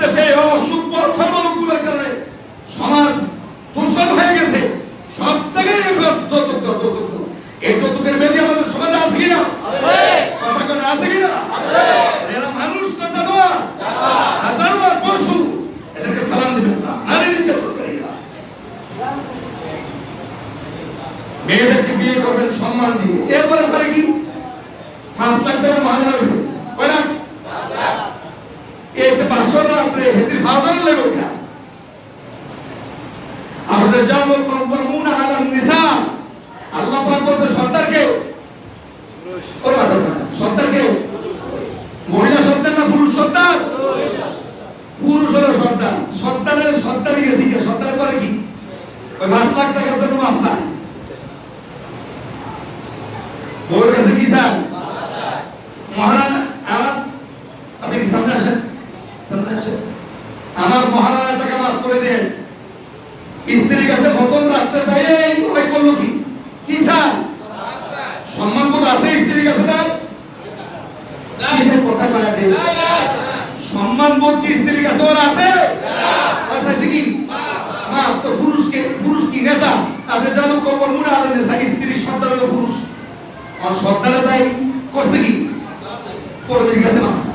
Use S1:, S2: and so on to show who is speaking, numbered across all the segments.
S1: দেশে অসভ্য ধর্মলোকগুলোর কারণে সমাজ দূষণ হয়ে গেছে। সব জায়গায় এখন যৌতুক দাও, যৌতুক দাও। এই যৌতুকের বেদি আমাদের সমাজে আছে কিনা? কথা কোনো আছে কিনা? এরা মানুষ তো জানোয়ার, জানোয়ার পশু, এদেরকে সালাম দিবেন না, নারী নির্যাতন করেন না। মেয়েদেরকে বিয়ে করবেন সম্মান দিয়ে। এরপরে করে কি 5 লাখ টাকা মহাজনা হয়েছে, কয় লাখ? এতে বাসর না আপনি হেতির ফাউদার লেগে ওঠা। আপনি জানো কবরমুনা আলান নিসা, আল্লাহ পাক বলতে সর্দারকে সর্দারকে মহিলা সর্দার না পুরুষ সর্দার? পুরুষ হলো সর্দার। সর্দারের সর্দারি গেছি কি? সর্দার করে কি? ওই 5 লাখ টাকার জন্য মাফসা বউর কাছে কি স্যার? মহারানা আমার, আপনি কি সামনে আসেন, সামনে আসেন। আমার মহারানা টাকা মাফ করে দেন। স্ত্রীর কাছে প্রথম রাখতে চাই ওই করলো কি? কি স্যার? সম্মান বোধ আছে স্ত্রীর কাছে? তার কথা কয়া দেন। সম্মান বোধ কি স্ত্রীর কাছে ওর আছে? আছে কি? মাফ তো পুরুষকে, পুরুষ কি নেতা? আপনি জানো কবর মুনা আলান নিসা, স্ত্রীর সর্দার হলো পুরুষ। আর সর্দারে যাই করছে কি? কর্মীর কাছে মাফসা।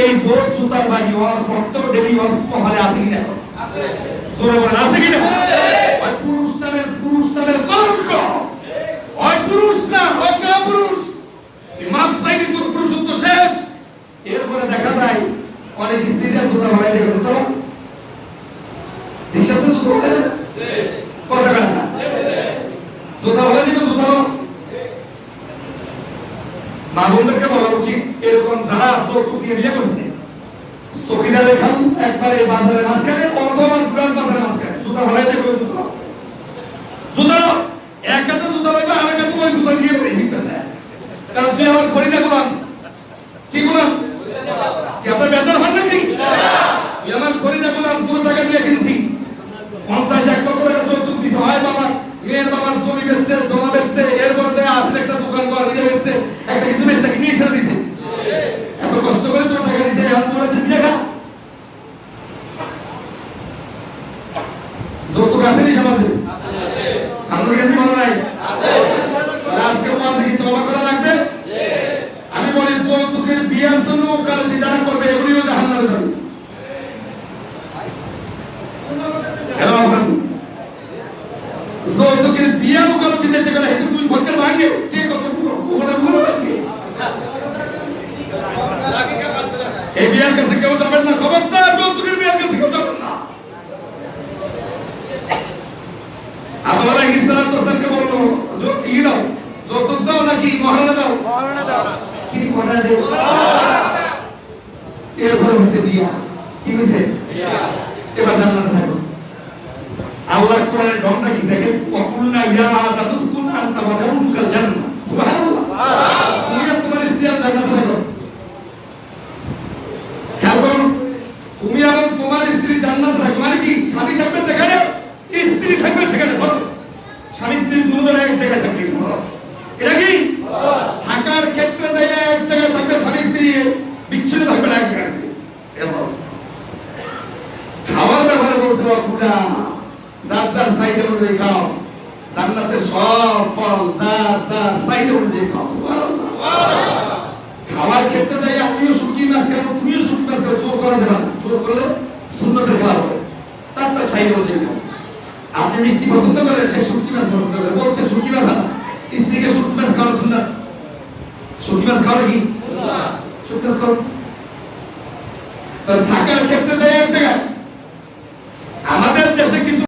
S1: এই বোর্ড জুতার বাড়ি ওর ভক্ত ডেলি ওর কপালে আছে কিনা? আছে। জোরে বলেন আছে কিনা? ওই পুরুষ নামের কলঙ্ক, ওই পুরুষ না, ওই কাপুরুষ। এই মাফসাইনি তোর পুরুষত্ব শেষ। এরপরে দেখা যায় অনেক স্ত্রীরা জুতা ভাড়াই দেবে। জুতা রিক্সাতে জুতা ভাড়াই দেবে, কথা বলে না, জুতা ভাড়াই দেবে। জুতা মা বোনদেরকে বলা উচিত, এরকম যারা যৌতুক নিয়ে বিয়ে করছে চকিদারের খান একবারে বাজারের মাঝখানে অথবা দুরান বাজারের মাঝখানে জুতা ভাড়াই দেবে। জুতা জুতা এক হাতে জুতা লাগবে, আর এক হাতে ওই জুতা দিয়ে পড়ে ঠিক আছে। কারণ তুই আমার খরিদা গোলাম, কি গোলাম? কি আপনার বেচার হন নাকি? তুই আমার খরিদা গোলাম, তোর টাকা দিয়ে কিনছি। 50-1 লক্ষ টাকা যৌতুক দিছে। হয় বাবা মেয়ের বাবার জমি বেচছে, জমা বেচছে, এরপর আসলে একটা দোকান করে দিয়ে বেচছে, একটা কিছু বেচছে, কিনে এসে দিছে। এত কষ্ট করে তোর টাকা দিছে, এখন তোরা তুই টাকা যৌতুক আছে নি সমাজে? আমাদের কাছে মনে নাই? আজকে মাঝে কি তওবা করা লাগবে? আমি বলি যৌতুকের বিয়ের জন্য ওকালতি যারা করবে এগুলিও জাহান্নামে যাবে। যৌতুকের বিয়ে ওকালতি যেতে গেলে হেতু দুই ভোটের ভাঙে, কে কত কোমরে ভাঙে। এই বিয়ের কাছে কেউ যাবেন না, খবরদার। যৌতুকের বিয়ের কাছে কেউ যাবেন না। আদম আলাইহিস সালাতু ওয়াস সালামকে বললো ই দাও, যৌতুক দাও নাকি মহারানা দাও? মহারানা দাও। কি মহারানা দাও? এরপর হয়েছে বিয়া। কি হয়েছে? বিয়া। এবার জান্নাতে থাকো। আল্লাহ কোরআনের ঢংটা কি দেখেন? ওয়াকুলনা ইয়া আদাম উসকুন আনতা ওয়া যাওজুকাল জান্নাহ। সুবহানাল্লাহ। তুমি আর তোমার স্ত্রী জান্নাতে থাকো। কারণ তুমি আর তোমার স্ত্রী জান্নাতে থাকো মানে কি? স্বামী থাকবে যেখানে, স্ত্রী থাকবে সেখানে। ফরজ। স্বামী স্ত্রী দুজন এক জায়গায় থাকবে, ফরজ। এটা কি? থাকার ক্ষেত্রে যায় এক জায়গায় থাকবে, স্বামী স্ত্রী বিচ্ছিন্ন থাকবে না, এক জায়গায় থাকবে। খাওয়ার ব্যাপারে বলছে ওয়াকুলা, যার যার চাহিদা অনুযায়ী খাও। জান্নাতের সব ফল যার যার চাহিদা অনুযায়ী খাও। সুবহানাল্লাহ। খাওয়ার ক্ষেত্রে যাই আমিও শুটকি মাছ খাবো, তুমিও শুটকি মাছ খাবো, জোর করা যাবে না। জোর করলে সুন্নতের খেলা হবে। তার তার চাহিদা অনুযায়ী খাও। আপনি মিষ্টি পছন্দ করেন, সে শুটকি মাছ পছন্দ করে, বলছে শুটকি মাছ খাও। স্ত্রীকে শুটকি মাছ খাওয়ানো সুন্নাত। শুটকি মাছ খাওয়া কি? শুটকি মাছ খাও। থাকার ক্ষেত্রে যাই এক জায়গায়